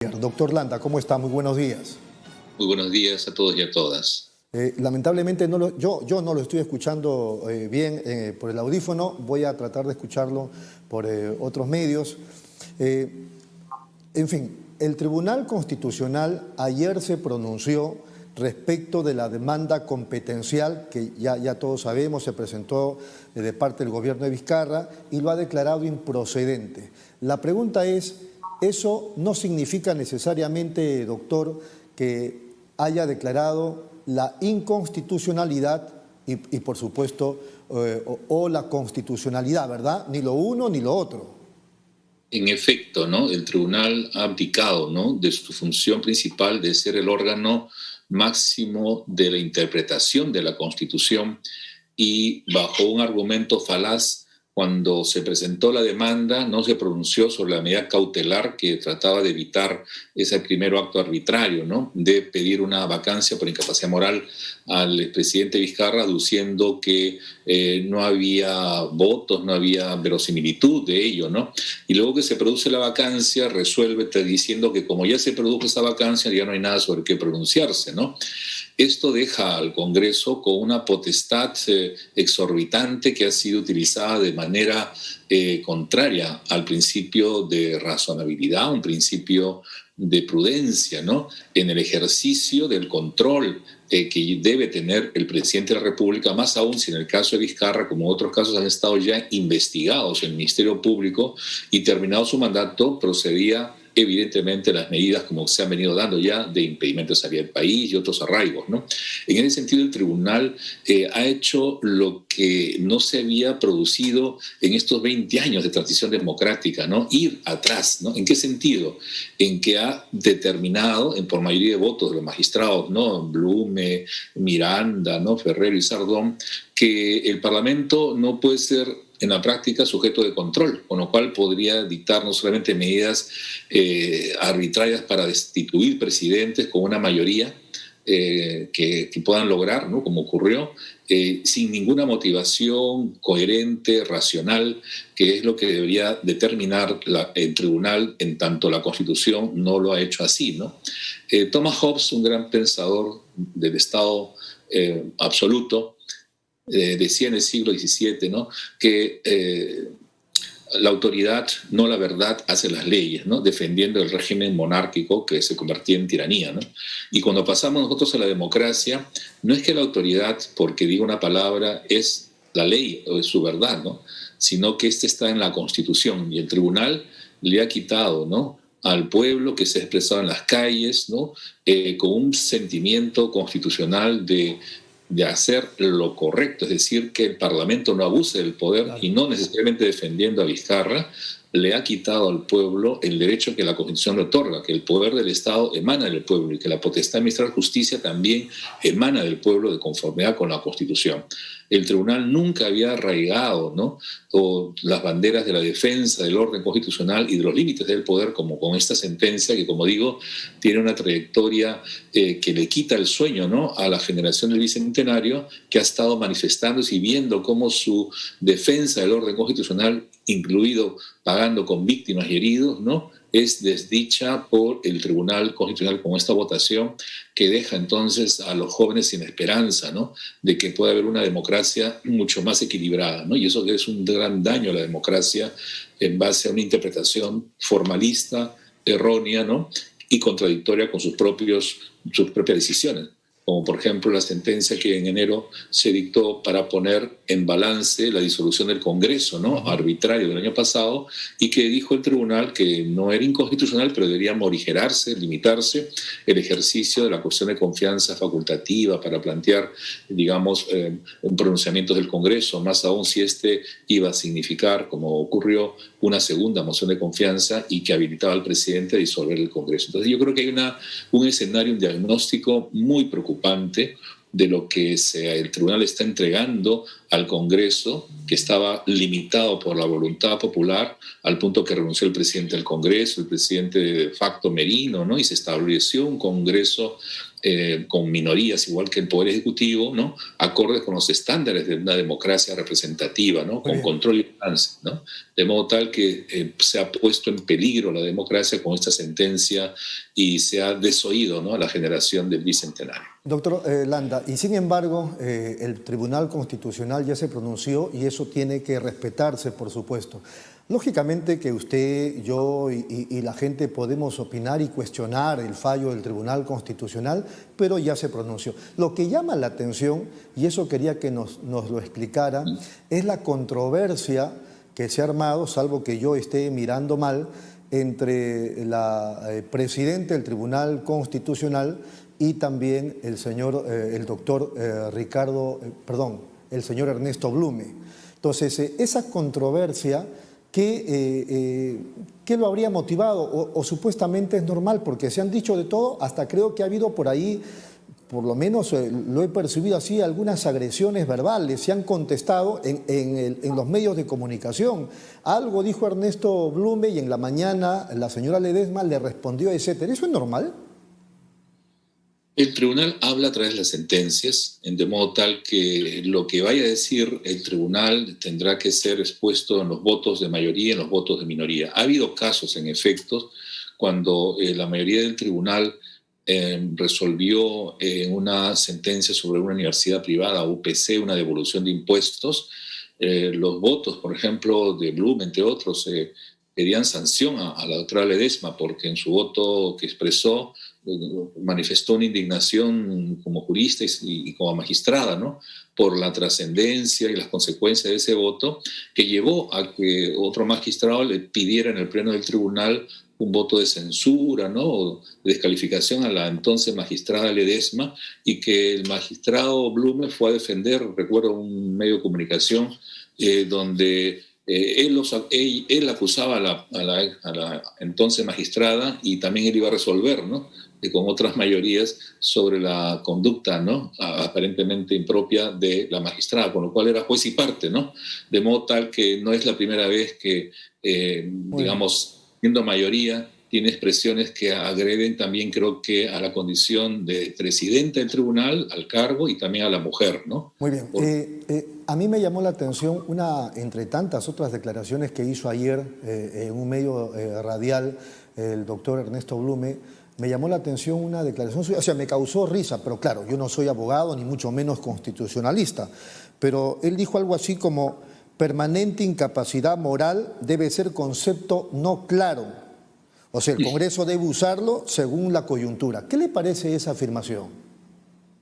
Doctor Landa, ¿cómo está? Muy buenos días. Muy buenos días a todos y a todas. Lamentablemente yo no lo estoy escuchando bien por el audífono, voy a tratar de escucharlo por otros medios. Eh, en fin, el Tribunal Constitucional ayer se pronunció respecto de la demanda competencial que ya todos sabemos se presentó de parte del gobierno de Vizcarra y lo ha declarado improcedente. La pregunta es, ¿eso no significa necesariamente, doctor, que haya declarado la inconstitucionalidad y por supuesto, o la constitucionalidad, ¿verdad? Ni lo uno ni lo otro. En efecto, ¿no? El tribunal ha abdicado, ¿no?, de su función principal de ser el órgano máximo de la interpretación de la Constitución y bajo un argumento falaz. Cuando se presentó la demanda, no se pronunció sobre la medida cautelar que trataba de evitar ese primer acto arbitrario, ¿no?, de pedir una vacancia por incapacidad moral al expresidente Vizcarra, aduciendo que no había votos, no había verosimilitud de ello, ¿no? Y luego que se produce la vacancia, resuelve diciendo que como ya se produjo esa vacancia, ya no hay nada sobre qué pronunciarse, ¿no? Esto deja al Congreso con una potestad exorbitante que ha sido utilizada de manera contraria al principio de razonabilidad, un principio de prudencia, ¿no?, en el ejercicio del control que debe tener el presidente de la República, más aún si en el caso de Vizcarra, como otros casos, han estado ya investigados en el Ministerio Público y terminado su mandato, procedía evidentemente las medidas como se han venido dando ya de impedimento de salida del país y otros arraigos, ¿no? En ese sentido, el tribunal ha hecho lo que no se había producido en estos 20 años de transición democrática, ¿no?, ir atrás, ¿no? ¿En qué sentido? En que ha determinado, por mayoría de votos de los magistrados, ¿no?, Blume, Miranda, ¿no?, Ferrero y Sardón, que el Parlamento no puede ser en la práctica sujeto de control, con lo cual podría dictar no solamente medidas arbitrarias para destituir presidentes con una mayoría que puedan lograr, ¿no?, como ocurrió, sin ninguna motivación coherente, racional, que es lo que debería determinar el tribunal, en tanto la Constitución no lo ha hecho así, ¿no? Thomas Hobbes, un gran pensador del Estado absoluto, decía en el siglo XVII, ¿no?, que la autoridad, no la verdad, hace las leyes, ¿no?, defendiendo el régimen monárquico que se convertía en tiranía, ¿no? Y cuando pasamos nosotros a la democracia, no es que la autoridad, porque diga una palabra, es la ley o es su verdad, ¿no?, sino que está en la Constitución y el tribunal le ha quitado, ¿no?, al pueblo que se ha expresado en las calles, ¿no?, con un sentimiento constitucional de hacer lo correcto, es decir, que el Parlamento no abuse del poder, claro, y no necesariamente defendiendo a Vizcarra, le ha quitado al pueblo el derecho que la Constitución le otorga, que el poder del Estado emana del pueblo y que la potestad de administrar justicia también emana del pueblo de conformidad con la Constitución. El tribunal nunca había arraigado, ¿no?, o las banderas de la defensa del orden constitucional y de los límites del poder, como con esta sentencia que, como digo, tiene una trayectoria que le quita el sueño, ¿no?, a la generación del Bicentenario, que ha estado manifestándose y viendo cómo su defensa del orden constitucional, incluido pagando con víctimas y heridos, ¿no?, es desdicha por el Tribunal Constitucional con esta votación que deja entonces a los jóvenes sin esperanza, ¿no?, de que pueda haber una democracia mucho más equilibrada, ¿no? Y eso es un gran daño a la democracia en base a una interpretación formalista, errónea, ¿no?, y contradictoria con sus propias decisiones, como por ejemplo la sentencia que en enero se dictó para poner en balance la disolución del Congreso, ¿no?, arbitrario del año pasado, y que dijo el tribunal que no era inconstitucional, pero debería morigerarse, limitarse el ejercicio de la cuestión de confianza facultativa para plantear, digamos, un pronunciamiento del Congreso, más aún si iba a significar, como ocurrió, una segunda moción de confianza y que habilitaba al presidente a disolver el Congreso. Entonces yo creo que hay un escenario, un diagnóstico muy preocupante de lo que el tribunal está entregando al Congreso, que estaba limitado por la voluntad popular, al punto que renunció el presidente del Congreso, el presidente de facto Merino, ¿no?, y se estableció un Congreso con minorías, igual que el Poder Ejecutivo, ¿no? Acordes con los estándares de una democracia representativa, ¿no? Con control y balance, ¿no? De modo tal que se ha puesto en peligro la democracia con esta sentencia y se ha desoído, ¿no?, a la generación del Bicentenario. Doctor Landa, y sin embargo, el Tribunal Constitucional ya se pronunció y eso tiene que respetarse, por supuesto. Lógicamente que usted, yo y la gente podemos opinar y cuestionar el fallo del Tribunal Constitucional, pero ya se pronunció. Lo que llama la atención, y eso quería que nos lo explicara, es la controversia que se ha armado, salvo que yo esté mirando mal, entre la presidenta del Tribunal Constitucional y también el señor, el doctor el señor Ernesto Blume. Entonces, esa controversia, ¿qué lo habría motivado? O supuestamente es normal, porque se han dicho de todo, hasta creo que ha habido por ahí, por lo menos lo he percibido así, algunas agresiones verbales, se han contestado en los medios de comunicación. Algo dijo Ernesto Blume y en la mañana la señora Ledesma le respondió, etcétera. ¿Eso es normal? El tribunal habla a través de las sentencias, de modo tal que lo que vaya a decir el tribunal tendrá que ser expuesto en los votos de mayoría y en los votos de minoría. Ha habido casos, en efecto, cuando la mayoría del tribunal resolvió una sentencia sobre una universidad privada, UPC, una devolución de impuestos. Los votos, por ejemplo, de Blum, entre otros, pedían sanción a la doctora Ledesma porque en su voto que expresó manifestó una indignación como jurista y como magistrada, ¿no?, por la trascendencia y las consecuencias de ese voto, que llevó a que otro magistrado le pidiera en el pleno del tribunal un voto de censura, ¿no?, o de descalificación a la entonces magistrada Ledesma, y que el magistrado Blume fue a defender, recuerdo un medio de comunicación, donde él acusaba a la entonces magistrada y también él iba a resolver, ¿no?, con otras mayorías sobre la conducta, ¿no?, aparentemente impropia de la magistrada, con lo cual era juez y parte, ¿no?, de modo tal que no es la primera vez que, digamos, siendo mayoría, tiene expresiones que agreden también, creo que, a la condición de presidenta del tribunal, al cargo, y también a la mujer, ¿no? Muy bien. A mí me llamó la atención entre tantas otras declaraciones que hizo ayer en un medio radial el doctor Ernesto Blume. Me llamó la atención una declaración suya, o sea, me causó risa, pero claro, yo no soy abogado ni mucho menos constitucionalista, pero él dijo algo así como: permanente incapacidad moral debe ser concepto no claro. O sea, el Congreso debe usarlo según la coyuntura. ¿Qué le parece esa afirmación?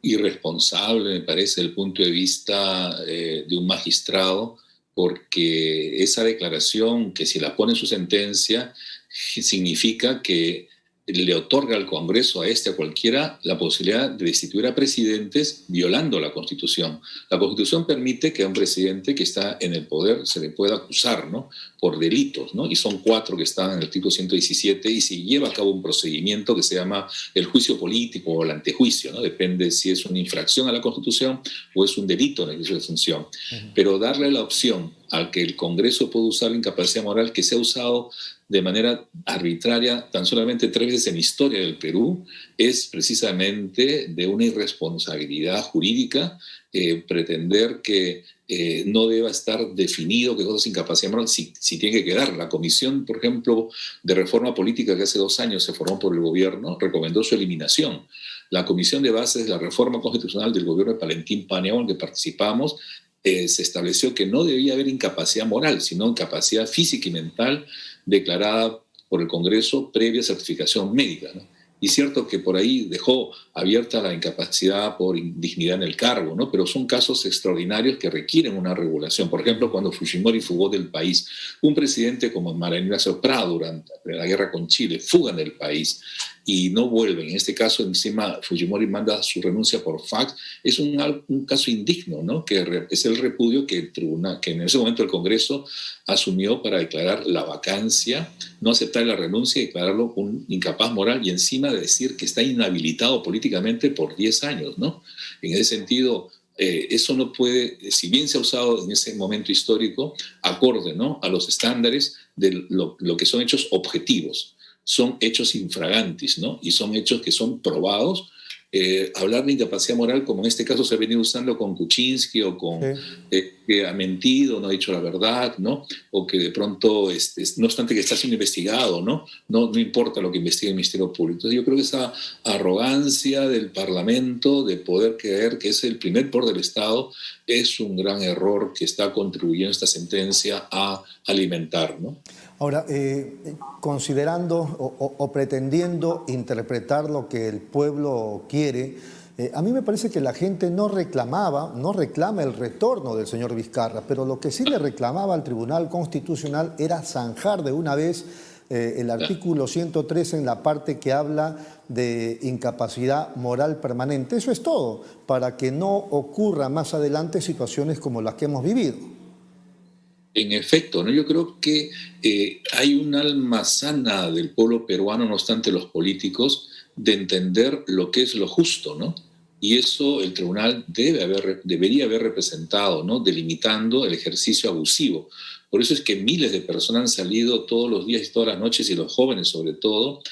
Irresponsable, me parece, el punto de vista de un magistrado, porque esa declaración, que si la pone en su sentencia, significa que le otorga al Congreso, a a cualquiera, la posibilidad de destituir a presidentes violando la Constitución. La Constitución permite que a un presidente que está en el poder se le pueda acusar, ¿no?, por delitos, ¿no?, y son 4 que están en el artículo 117, y se lleva a cabo un procedimiento que se llama el juicio político o el antejuicio, ¿no?, depende si es una infracción a la Constitución o es un delito en el ejercicio de función. Pero darle la opción a que el Congreso pueda usar la incapacidad moral, que se ha usado de manera arbitraria tan solamente 3 veces en la historia del Perú, es precisamente de una irresponsabilidad jurídica pretender que no deba estar definido qué cosa es incapacidad moral, si tiene que quedar. La Comisión, por ejemplo, de Reforma Política, que hace 2 años se formó por el gobierno, recomendó su eliminación. La Comisión de Bases de la Reforma Constitucional del gobierno de Valentín Paniagua, en que participamos, se estableció que no debía haber incapacidad moral, sino incapacidad física y mental declarada por el Congreso previa certificación médica, ¿no? Y cierto que por ahí dejó abierta la incapacidad por indignidad en el cargo, ¿no?, pero son casos extraordinarios que requieren una regulación. Por ejemplo, cuando Fujimori fugó del país, un presidente como Manuel Ignacio Prado durante la guerra con Chile fugan del país y no vuelven. En este caso, encima, Fujimori manda su renuncia por fax. Es un caso indigno, ¿no?, que es el repudio que el tribunal, que en ese momento el Congreso asumió para declarar la vacancia, no aceptar la renuncia y declararlo un incapaz moral, y encima de decir que está inhabilitado políticamente por 10 años, ¿no? En ese sentido, eso no puede, si bien se ha usado en ese momento histórico, acorde, ¿no?, a los estándares de lo que son hechos objetivos. Son hechos infragantis, ¿no?, y son hechos que son probados hablar de incapacidad moral, como en este caso se ha venido usando con Kuczynski o con Sí. que ha mentido, no ha dicho la verdad, ¿no? O que de pronto, no obstante que está siendo investigado, ¿no? No importa lo que investigue el Ministerio Público. Entonces yo creo que esa arrogancia del Parlamento de poder creer que es el primer poder del Estado es un gran error que está contribuyendo esta sentencia a alimentar, ¿no? Ahora, considerando o pretendiendo interpretar lo que el pueblo quiere, a mí me parece que la gente no reclama el retorno del señor Vizcarra, pero lo que sí le reclamaba al Tribunal Constitucional era zanjar de una vez el artículo 113 en la parte que habla de incapacidad moral permanente. Eso es todo, para que no ocurra más adelante situaciones como las que hemos vivido. En efecto, ¿no? Yo creo que hay un alma sana del pueblo peruano, no obstante los políticos, de entender lo que es lo justo, ¿no? Y eso el tribunal debería haber representado, ¿no? Delimitando el ejercicio abusivo. Por eso es que miles de personas han salido todos los días y todas las noches, y los jóvenes sobre todo,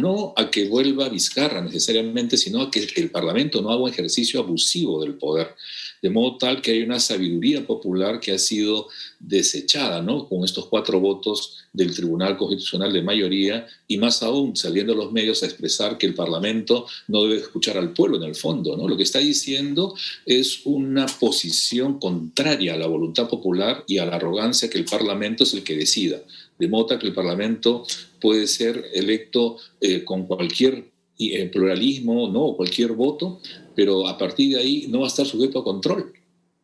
no a que vuelva Vizcarra necesariamente, sino a que el Parlamento no haga un ejercicio abusivo del poder, de modo tal que hay una sabiduría popular que ha sido desechada, ¿no? Con estos 4 votos del Tribunal Constitucional de mayoría, y más aún saliendo a los medios a expresar que el Parlamento no debe escuchar al pueblo en el fondo, ¿no? Lo que está diciendo es una posición contraria a la voluntad popular y a la arrogancia que el Parlamento es el que decida, de modo tal que el Parlamento puede ser electo con cualquier pluralismo, ¿no? O cualquier voto, pero a partir de ahí no va a estar sujeto a control.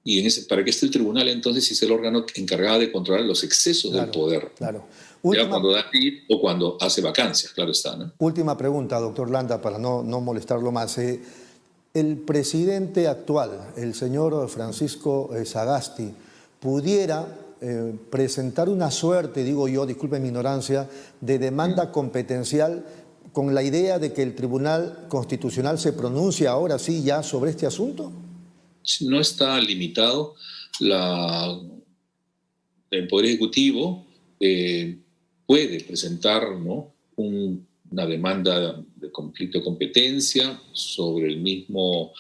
Y para que esté el tribunal, entonces, es el órgano encargado de controlar los excesos del poder. Claro. Ya cuando da ir o cuando hace vacancias, claro está, ¿no? Última pregunta, doctor Landa, para no molestarlo más. El presidente actual, el señor Francisco Sagasti, pudiera presentar una suerte, digo yo, disculpen mi ignorancia, de demanda competencial con la idea de que el Tribunal Constitucional se pronuncie ahora sí ya sobre este asunto? No está limitado. El Poder Ejecutivo puede presentar, ¿no? Una demanda de conflicto de competencia sobre el mismo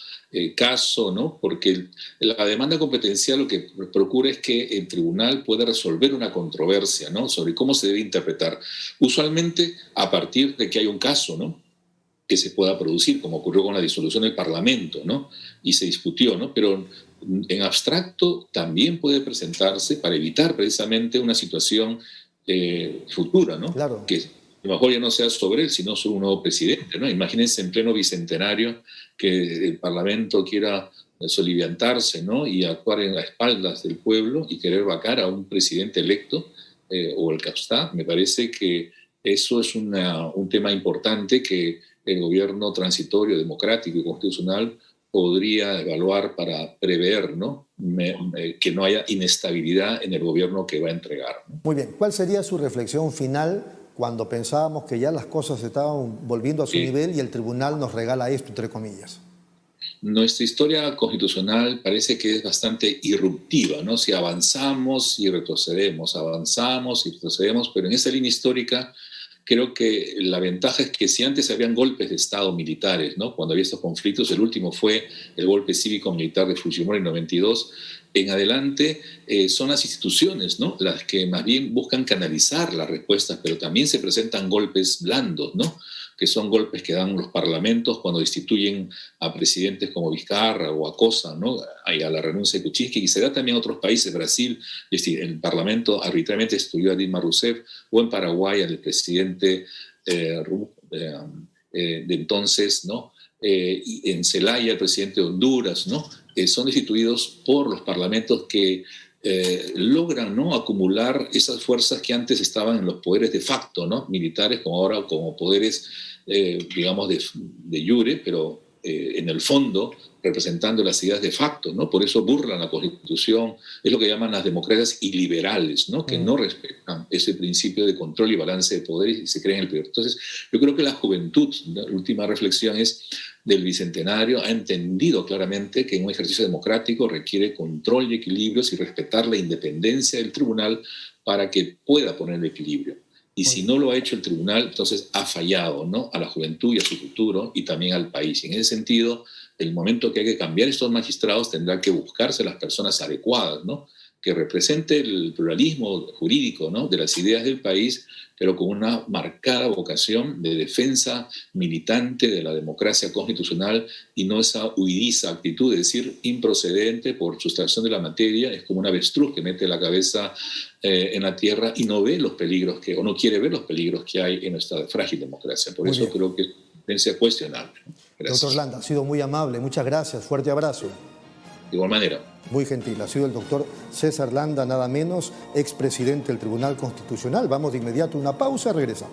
caso, ¿no? Porque la demanda competencial lo que procura es que el tribunal pueda resolver una controversia, ¿no? Sobre cómo se debe interpretar. Usualmente a partir de que hay un caso, ¿no? Que se pueda producir, como ocurrió con la disolución del Parlamento, ¿no? Y se discutió, ¿no? Pero en abstracto también puede presentarse para evitar precisamente una situación futura, ¿no? Claro. Que a lo mejor ya no sea sobre él, sino sobre un nuevo presidente, ¿no? Imagínense en pleno bicentenario que el Parlamento quiera soliviantarse, ¿no? Y actuar en las espaldas del pueblo y querer vacar a un presidente electo o el que está. Me parece que eso es un tema importante que el gobierno transitorio, democrático y constitucional podría evaluar para prever, ¿no? Que no haya inestabilidad en el gobierno que va a entregar, ¿no? Muy bien. ¿Cuál sería su reflexión final cuando pensábamos que ya las cosas estaban volviendo a su nivel y el tribunal nos regala esto, entre comillas? Nuestra historia constitucional parece que es bastante irruptiva, ¿no? Si avanzamos y retrocedemos, pero en esa línea histórica creo que la ventaja es que si antes habían golpes de Estado militares, ¿no? Cuando había estos conflictos, el último fue el golpe cívico-militar de Fujimori en 92, en adelante son las instituciones, ¿no? Las que más bien buscan canalizar las respuestas, pero también se presentan golpes blandos, ¿no? Que son golpes que dan los parlamentos cuando destituyen a presidentes como Vizcarra o Acosta, ¿no? A la renuncia de Kuczynski, y se da también en otros países, Brasil, el parlamento arbitrariamente destituyó a Dilma Rousseff, o en Paraguay al presidente de entonces, ¿no? Y en Celaya el presidente de Honduras, ¿no? Son destituidos por los parlamentos que logran, ¿no? Acumular esas fuerzas que antes estaban en los poderes de facto, ¿no? Militares, como ahora como poderes, digamos, de jure, pero en el fondo representando las ideas de facto, ¿no? Por eso burlan la Constitución, es lo que llaman las democracias iliberales, ¿no? Que no respetan ese principio de control y balance de poderes y se creen el peor. Entonces, yo creo que la juventud, la última reflexión es del Bicentenario, ha entendido claramente que un ejercicio democrático requiere control y equilibrios y respetar la independencia del tribunal para que pueda poner el equilibrio. Y si no lo ha hecho el tribunal, entonces ha fallado, ¿no?, a la juventud y a su futuro y también al país. Y en ese sentido, el momento que hay que cambiar estos magistrados tendrá que buscarse las personas adecuadas, ¿no?, que represente el pluralismo jurídico, ¿no?, de las ideas del país, pero con una marcada vocación de defensa militante de la democracia constitucional y no esa huidiza actitud de decir improcedente por sustracción de la materia. Es como un avestruz que mete la cabeza en la tierra y no ve los peligros o no quiere ver los peligros que hay en nuestra frágil democracia. Por eso creo que es cuestionable. Gracias. Doctor Landa, ha sido muy amable, muchas gracias, fuerte abrazo. De igual manera. Muy gentil, ha sido el doctor César Landa, nada menos, expresidente del Tribunal Constitucional. Vamos de inmediato a una pausa, regresamos.